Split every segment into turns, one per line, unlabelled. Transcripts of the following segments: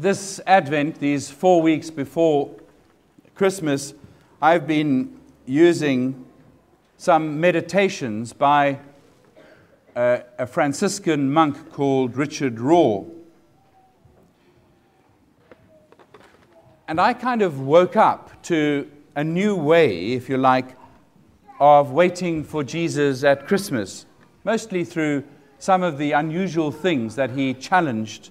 This Advent, these 4 weeks before Christmas, I've been using some meditations by a Franciscan monk called Richard Rohr. And I kind of woke up to a new way, if you like, of waiting for Jesus at Christmas, mostly through some of the unusual things that he challenged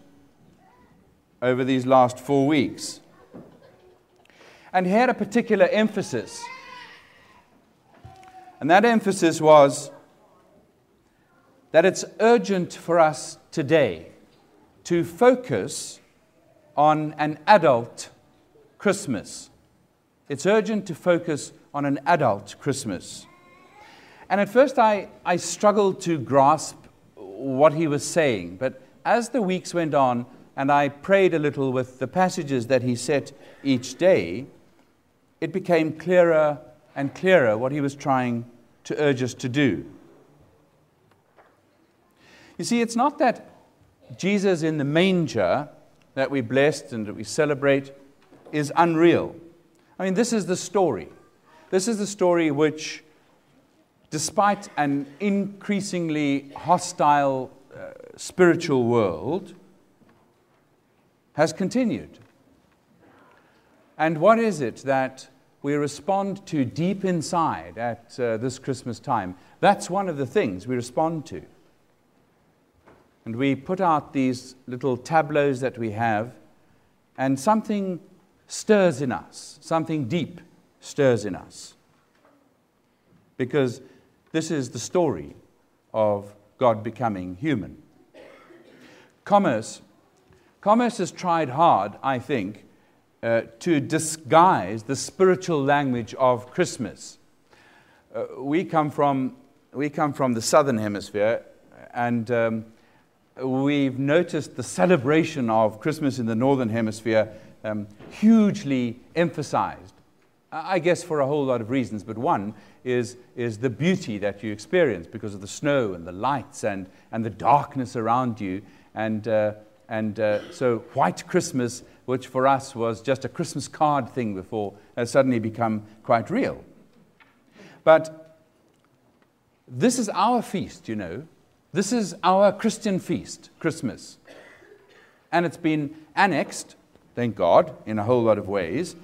over these last 4 weeks. And he had a particular emphasis. And that emphasis was that it's urgent for us today to focus on an adult Christmas. It's urgent to focus on an adult Christmas. And at first I struggled to grasp what he was saying, but as the weeks went on and I prayed a little with the passages that he set each day, it became clearer and clearer what he was trying to urge us to do. You see, it's not that Jesus in the manger that we blessed and that we celebrate is unreal. I mean, this is the story. This is the story which, despite an increasingly hostile spiritual world, has continued. And what is it that we respond to deep inside at this Christmas time? That's one of the things we respond to. And we put out these little tableaus that we have, and something stirs in us, something deep stirs in us. Because this is the story of God becoming human. Commerce has tried hard, I think, to disguise the spiritual language of Christmas. We come from the southern hemisphere, and we've noticed the celebration of Christmas in the northern hemisphere hugely emphasized. I guess for a whole lot of reasons, but one is the beauty that you experience because of the snow and the lights and the darkness around you. And so White Christmas, which for us was just a Christmas card thing before, has suddenly become quite real. But this is our feast, you know. This is our Christian feast, Christmas. And it's been annexed, thank God, in a whole lot of ways,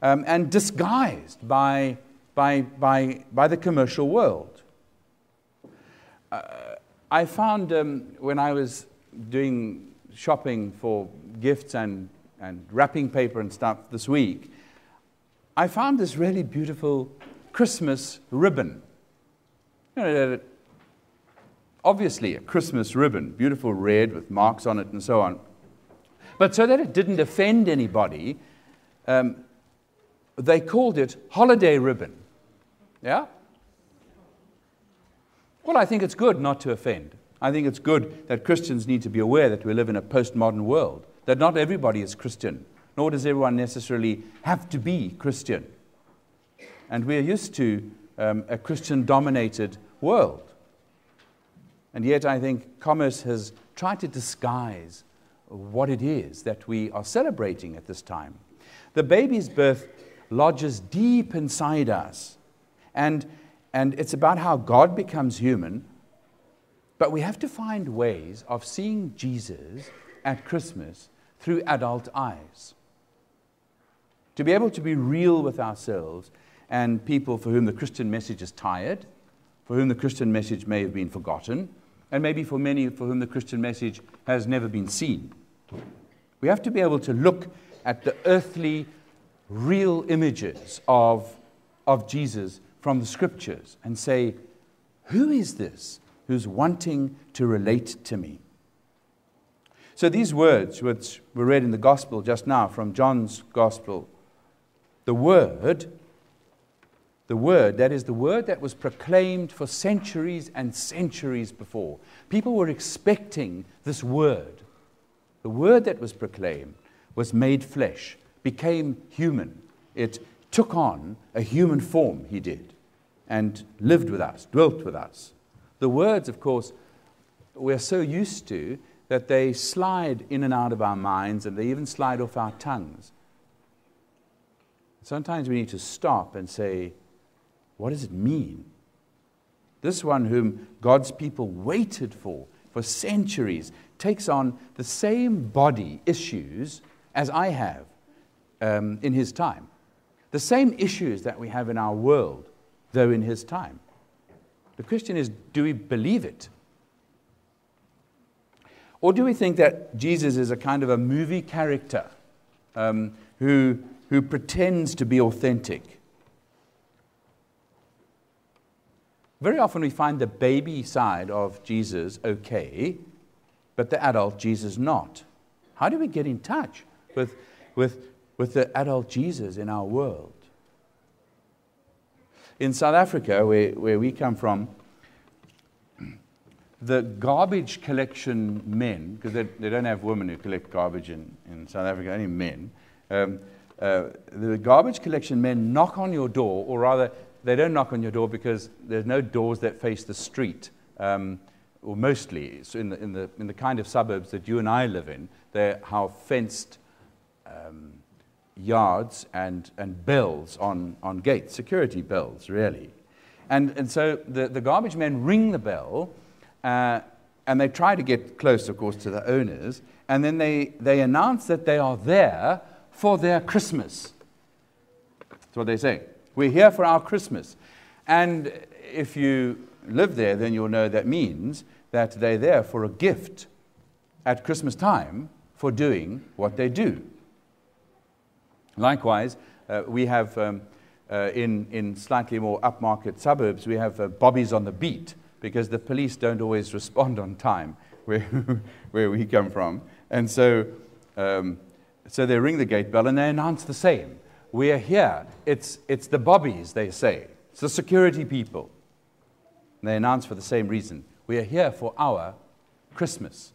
and disguised by the commercial world. I found when I was doing shopping for gifts and wrapping paper and stuff this week, I found this really beautiful Christmas ribbon. You know, obviously a Christmas ribbon, beautiful red with marks on it and so on. But so that it didn't offend anybody, they called it holiday ribbon. Yeah? Well, I think it's good not to offend. I think it's good that Christians need to be aware that we live in a postmodern world, that not everybody is Christian, nor does everyone necessarily have to be Christian. And we're used to a Christian-dominated world. And yet I think commerce has tried to disguise what it is that we are celebrating at this time. The baby's birth lodges deep inside us. And it's about how God becomes human. But we have to find ways of seeing Jesus at Christmas through adult eyes. To be able to be real with ourselves and people for whom the Christian message is tired, for whom the Christian message may have been forgotten, and maybe for many for whom the Christian message has never been seen. We have to be able to look at the earthly, real images of Jesus from the Scriptures and say, who is this who's wanting to relate to me? So these words, which were read in the Gospel just now from John's Gospel, the word, that is the word that was proclaimed for centuries and centuries before. People were expecting this word. The word that was proclaimed was made flesh, became human. It took on a human form, he did, and lived with us, dwelt with us. The words, of course, we're so used to that they slide in and out of our minds, and they even slide off our tongues. Sometimes we need to stop and say, what does it mean? This one whom God's people waited for centuries takes on the same body issues as I have in his time. The same issues that we have in our world, though in his time. The question is, do we believe it? Or do we think that Jesus is a kind of a movie character who pretends to be authentic? Very often we find the baby side of Jesus okay, but the adult Jesus not. How do we get in touch with the adult Jesus in our world? In South Africa, where we come from, the garbage collection men, because they don't have women who collect garbage in South Africa, only men. The garbage collection men knock on your door, or rather, they don't knock on your door because there's no doors that face the street, or mostly. So in the kind of suburbs that you and I live in, they have fenced yards and bells on gates, security bells, really. And so the garbage men ring the bell, and they try to get close, of course, to the owners, and then they announce that they are there for their Christmas. That's what they say. We're here for our Christmas. And if you live there, then you'll know that means that they're there for a gift at Christmas time for doing what they do. Likewise, we have, in slightly more upmarket suburbs, we have bobbies on the beat, because the police don't always respond on time where we come from. And so they ring the gate bell and they announce the same. We are here. It's the bobbies, they say. It's the security people. And they announce for the same reason. We are here for our Christmas.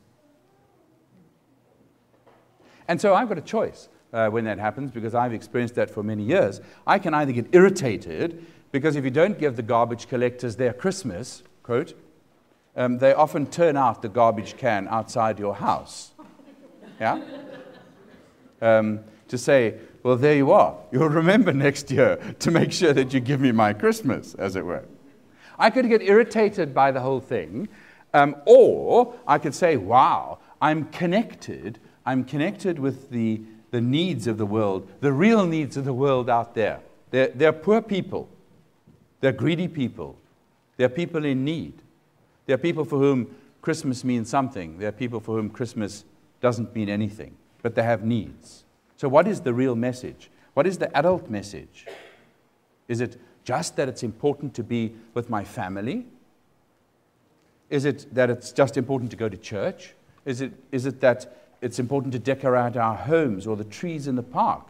And so I've got a choice when that happens, because I've experienced that for many years. I can either get irritated, because if you don't give the garbage collectors their Christmas, quote, they often turn out the garbage can outside your house. Yeah? To say, well, there you are. You'll remember next year to make sure that you give me my Christmas, as it were. I could get irritated by the whole thing, or I could say, wow, I'm connected with the needs of the world, the real needs of the world out there. They're poor people. They're greedy people. They're people in need. They're people for whom Christmas means something. They're people for whom Christmas doesn't mean anything, but they have needs. So what is the real message? What is the adult message? Is it just that it's important to be with my family? Is it that it's just important to go to church? Is it that it's important to decorate our homes or the trees in the park?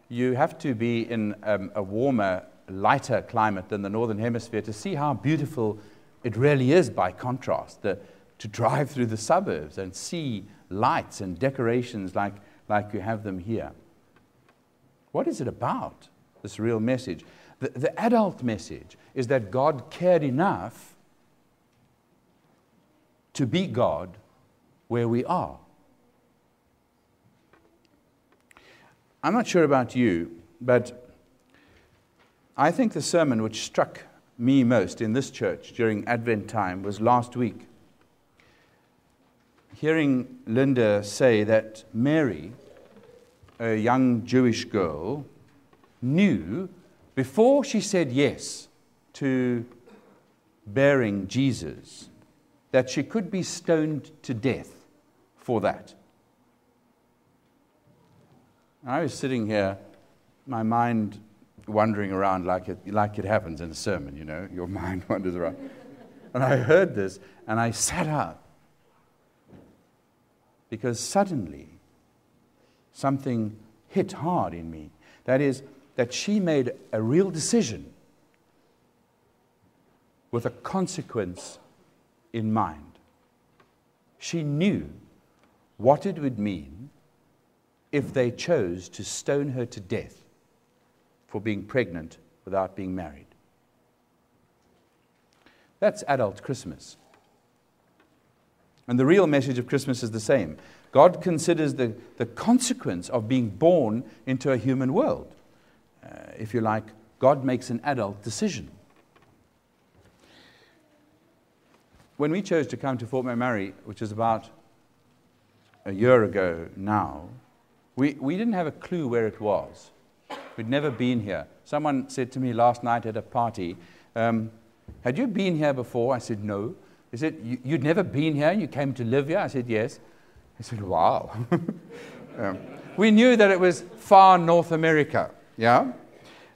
You have to be in a warmer, lighter climate than the Northern Hemisphere to see how beautiful it really is by contrast. To drive through the suburbs and see lights and decorations like you have them here. What is it about, this real message? The adult message is that God cared enough to be God where we are. I'm not sure about you, but I think the sermon which struck me most in this church during Advent time was last week. Hearing Linda say that Mary, a young Jewish girl, knew before she said yes to bearing Jesus that she could be stoned to death for that. I was sitting here, my mind wandering around like it happens in a sermon, you know, your mind wanders around. And I heard this, and I sat up. Because suddenly, something hit hard in me. That is, that she made a real decision with a consequence in mind. She knew what it would mean if they chose to stone her to death for being pregnant without being married. That's adult Christmas. And the real message of Christmas is the same. God considers the consequence of being born into a human world. If you like, God makes an adult decision. When we chose to come to Fort McMurray, which is about a year ago now, we didn't have a clue where it was. We'd never been here. Someone said to me last night at a party, had you been here before? I said, no. He said, you'd never been here and you came to live here? I said, yes. He said, wow. We knew that it was far North America, yeah?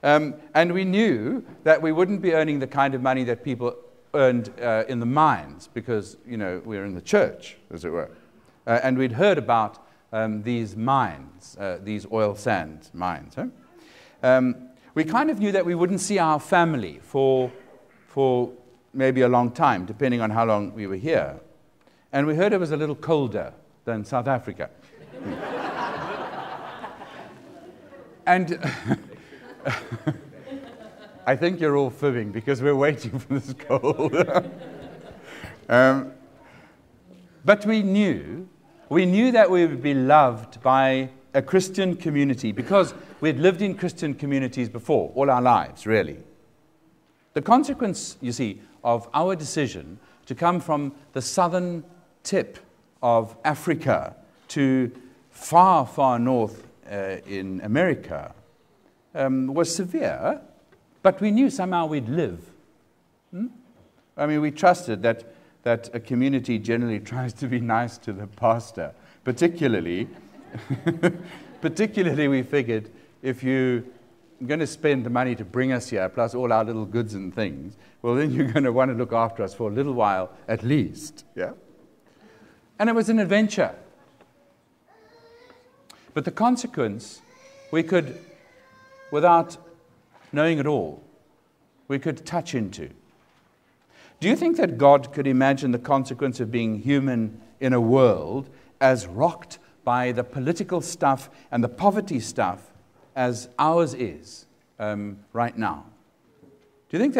And we knew that we wouldn't be earning the kind of money that people earned in the mines because, we're in the church, as it were. And we'd heard about these mines, these oil sands mines. We kind of knew that we wouldn't see our family for maybe a long time, depending on how long we were here. And we heard it was a little colder than South Africa. And I think you're all fibbing because we're waiting for this cold. But we knew that we would be loved by a Christian community because we'd lived in Christian communities before, all our lives, really. The consequence, you see, of our decision to come from the southern tip of Africa to far, far north in America was severe, but we knew somehow we'd live. I mean, we trusted that a community generally tries to be nice to the pastor, particularly we figured if you're going to spend the money to bring us here, plus all our little goods and things, well, then you're going to want to look after us for a little while at least. Yeah? And it was an adventure. But the consequence, we could, without knowing it all, we could touch into. Do you think that God could imagine the consequence of being human in a world as rocked by the political stuff and the poverty stuff as ours is right now? Do you think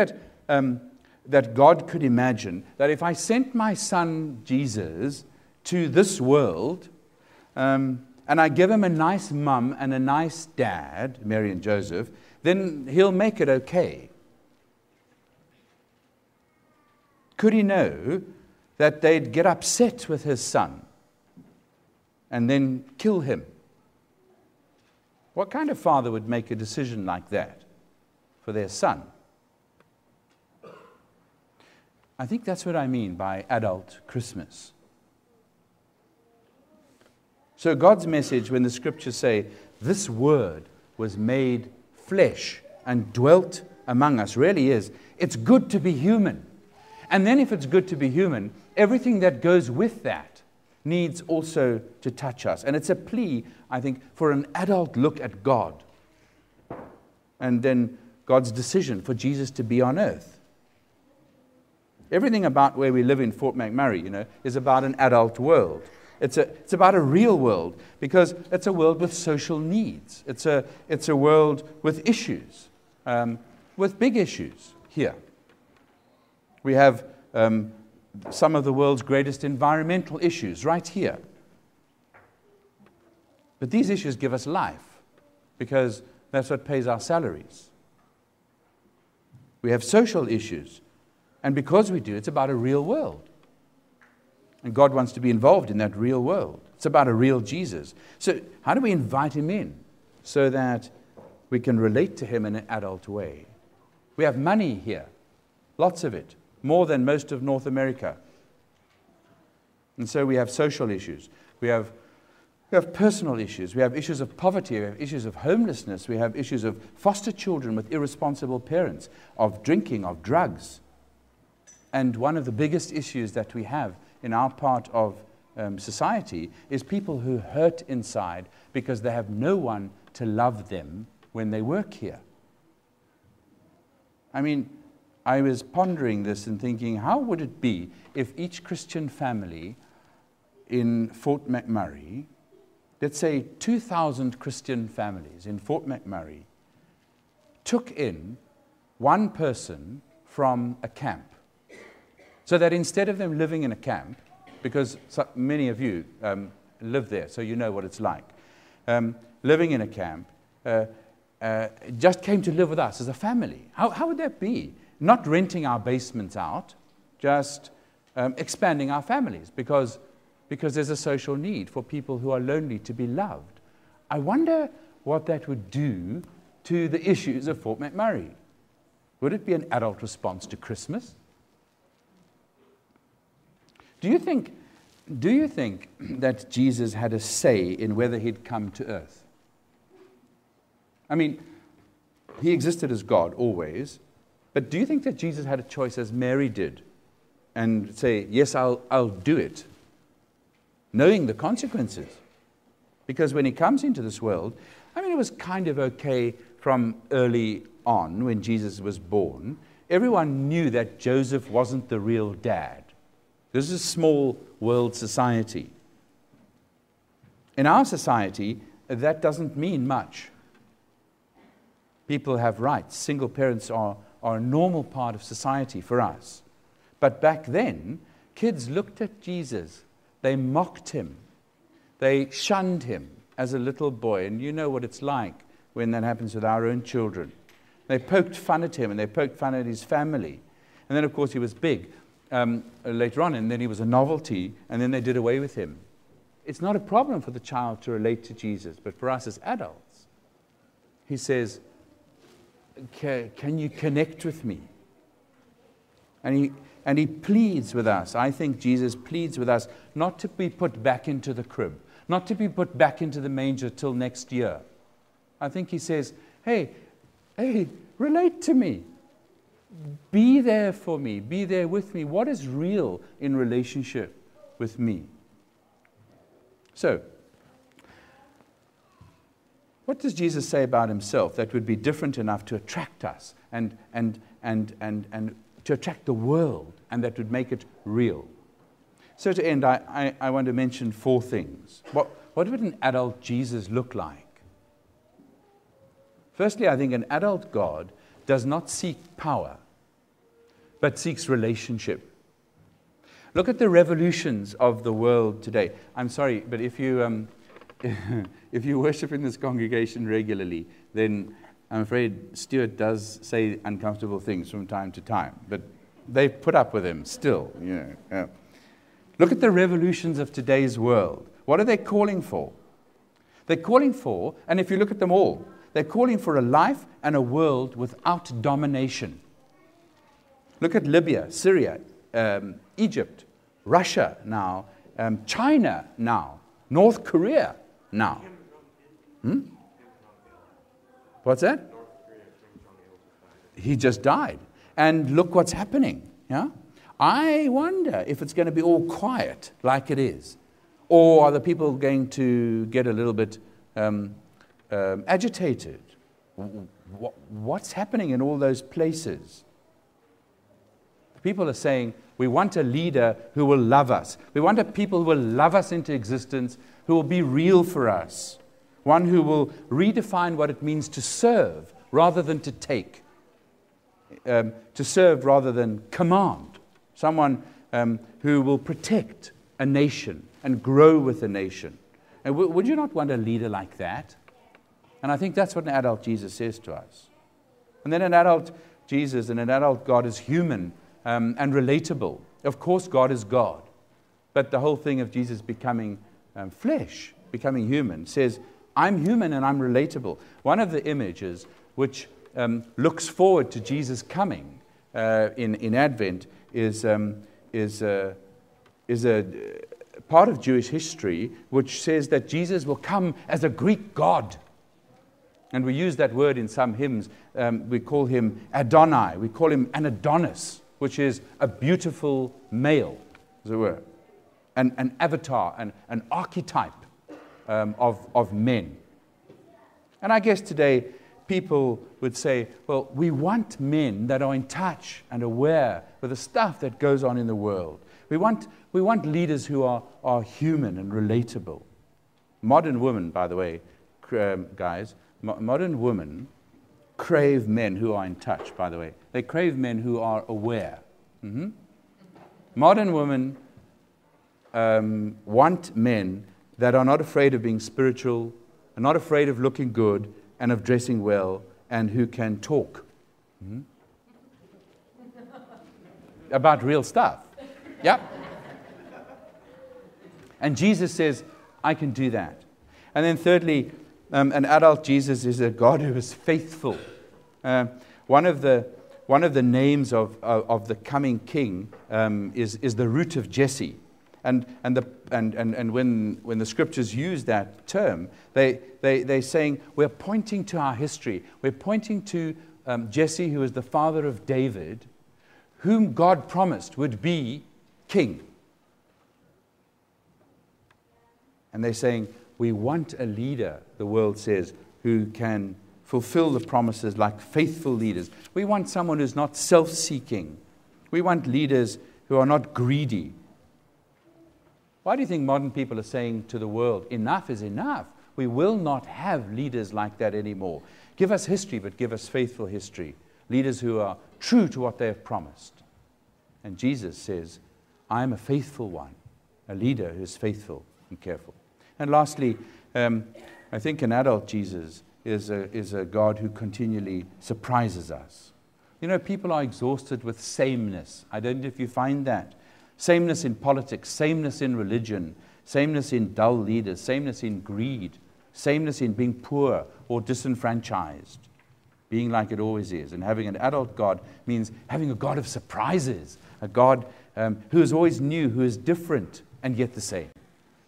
that God could imagine that if I sent my son Jesus to this world and I give him a nice mum and a nice dad, Mary and Joseph, then he'll make it okay? Could he know that they'd get upset with his son and then kill him? What kind of father would make a decision like that for their son? I think that's what I mean by adult Christmas. So God's message, when the scriptures say, this word was made flesh and dwelt among us, really is, it's good to be human. And then if it's good to be human, everything that goes with that needs also to touch us. And it's a plea, I think, for an adult look at God. And then God's decision for Jesus to be on earth. Everything about where we live in Fort McMurray, is about an adult world. It's about a real world because it's a world with social needs. It's a world with issues, with big issues here. We have some of the world's greatest environmental issues right here. But these issues give us life because that's what pays our salaries. We have social issues, and because we do, it's about a real world. And God wants to be involved in that real world. It's about a real Jesus. So how do we invite him in so that we can relate to him in an adult way? We have money here, lots of it, more than most of North America. And so we have social issues. We have personal issues. We have issues of poverty. We have issues of homelessness. We have issues of foster children with irresponsible parents, of drinking, of drugs. And one of the biggest issues that we have in our part of society is people who hurt inside because they have no one to love them when they work here. I mean, I was pondering this and thinking, how would it be if each Christian family in Fort McMurray, let's say 2,000 Christian families in Fort McMurray, took in one person from a camp, so that instead of them living in a camp, because many of you live there, so you know what it's like. Living in a camp, just came to live with us as a family. How would that be? Not renting our basements out, just expanding our families, because there's a social need for people who are lonely to be loved. I wonder what that would do to the issues of Fort McMurray. Would it be an adult response to Christmas? Do you think that Jesus had a say in whether he'd come to earth? I mean, he existed as God always, but do you think that Jesus had a choice as Mary did and say, yes, I'll do it, knowing the consequences? Because when he comes into this world, I mean, it was kind of okay from early on when Jesus was born. Everyone knew that Joseph wasn't the real dad. This is a small world society. In our society, that doesn't mean much. People have rights. Single parents are a normal part of society for us. But back then, kids looked at Jesus. They mocked him. They shunned him as a little boy. And you know what it's like when that happens with our own children. They poked fun at him, and they poked fun at his family. And then, of course, he was big later on, and then he was a novelty, and then they did away with him. It's not a problem for the child to relate to Jesus, but for us as adults, he says, can you connect with me? And he pleads with us. I think Jesus pleads with us not to be put back into the crib, not to be put back into the manger till next year. I think he says, hey, relate to me. Be there for me. Be there with me. What is real in relationship with me? So, what does Jesus say about himself that would be different enough to attract us and to attract the world, and that would make it real? So to end, I want to mention 4 things. What would an adult Jesus look like? Firstly, I think an adult God does not seek power, but seeks relationship. Look at the revolutions of the world today. I'm sorry, but if you worship in this congregation regularly, then I'm afraid Stuart does say uncomfortable things from time to time. But they put up with him still. Look at the revolutions of today's world. What are they calling for? They're calling for, and if you look at them all, they're calling for a life and a world without domination. Look at Libya, Syria, Egypt, Russia now, China now, North Korea now. What's that? He just died. And look what's happening. Yeah? I wonder if it's going to be all quiet like it is. Or are the people going to get a little bit agitated? What's happening in all those places? People are saying, we want a leader who will love us. We want a people who will love us into existence, who will be real for us. One who will redefine what it means to serve rather than to take. To serve rather than command. Someone who will protect a nation and grow with a nation. And would you not want a leader like that? And I think that's what an adult Jesus says to us. And then an adult Jesus and an adult God is human and relatable. Of course, God is God. But the whole thing of Jesus becoming flesh, becoming human, says, I'm human and I'm relatable. One of the images which looks forward to Jesus coming in Advent is a part of Jewish history which says that Jesus will come as a Greek god. And we use that word in some hymns. We call him Adonai. We call him an Adonis, which is a beautiful male, as it were. An avatar, an archetype of men. And I guess today people would say, well, we want men that are in touch and aware with the stuff that goes on in the world. We want leaders who are human and relatable. Modern women, by the way, guys, modern women crave men who are in touch, by the way. They crave men who are aware. Modern women want men that are not afraid of being spiritual, are not afraid of looking good, and of dressing well, and who can talk about real stuff. Yeah. And Jesus says, I can do that. And then thirdly, an adult Jesus is a God who is faithful. One of the names of the coming king is the root of Jesse. And when the scriptures use that term, they're saying we're pointing to our history. We're pointing to Jesse, who is the father of David, whom God promised would be king. And they're saying, we want a leader, the world says, who can fulfill the promises like faithful leaders. We want someone who's not self-seeking. We want leaders who are not greedy. Why do you think modern people are saying to the world, enough is enough? We will not have leaders like that anymore. Give us history, but give us faithful history. Leaders who are true to what they have promised. And Jesus says, I am a faithful one, a leader who is faithful and careful. And lastly, I think an adult Jesus is a God who continually surprises us. You know, people are exhausted with sameness. I don't know if you find that. Sameness in politics, sameness in religion, sameness in dull leaders, sameness in greed, sameness in being poor or disenfranchised, being like it always is. And having an adult God means having a God of surprises, a God who is always new, who is different and yet the same,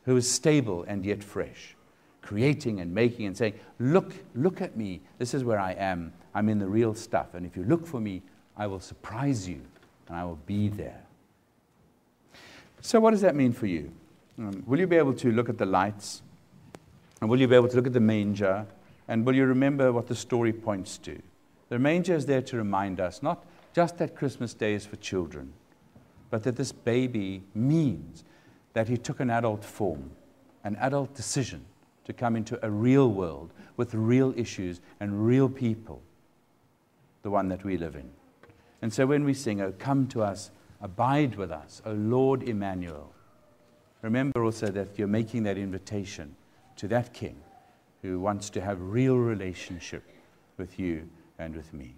who is stable and yet fresh, creating and making and saying, look at me, this is where I am, I'm in the real stuff, and if you look for me, I will surprise you, and I will be there. So what does that mean for you? Will you be able to look at the lights? And will you be able to look at the manger? And will you remember what the story points to? The manger is there to remind us, not just that Christmas Day is for children, but that this baby means that he took an adult form, an adult decision to come into a real world with real issues and real people, the one that we live in. And so when we sing, "Oh, come to us, abide with us, O Lord Emmanuel," remember also that you're making that invitation to that King who wants to have real relationship with you and with me.